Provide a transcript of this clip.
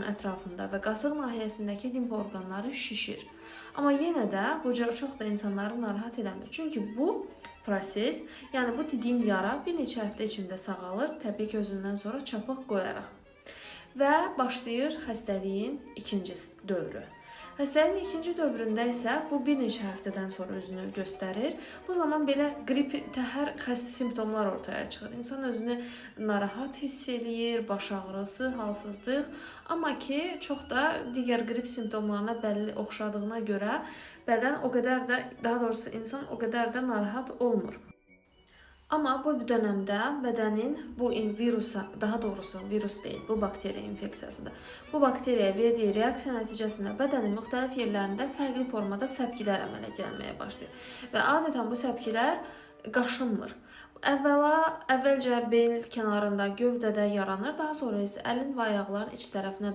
ətrafında və qasıq nahiyəsindəki limf orqanları şişir. Amma yenə də bu çox da insanları narahat eləmir. Çünki bu proses, yəni bu dediyim yara bir neçə həftə içində sağalır, təbii ki, özündən sonra çapıq qoyaraq. Və başlayır xəstəliyin ikinci dövrü. Xəstəliyin ikinci dövründə isə bu bir neçə həftədən sonra özünü göstərir. Bu zaman belə qrip təhər simptomlar ortaya çıxır. İnsan özünü narahat hiss eləyir, baş ağrısı, halsızlıq. Amma ki, çox da digər qrip simptomlarına bəlli oxşadığına görə bədən o qədər də, daha doğrusu insan o qədər də narahat olmur. Amma bu dönəmdə bədənin bu virusa, daha doğrusu virus deyil, bu bakteriya infeksiyasıdır. Bu bakteriyaya verdiyi reaksiya nəticəsində bədənin müxtəlif yerlərində fərqli formada səpkilər əmələ gəlməyə başlayır. Və adətən bu səpkilər qaşınmır. Əvvəlcə bel kənarında, gövdədə yaranır, daha sonra isə əlin və ayaqların iç tərəfinə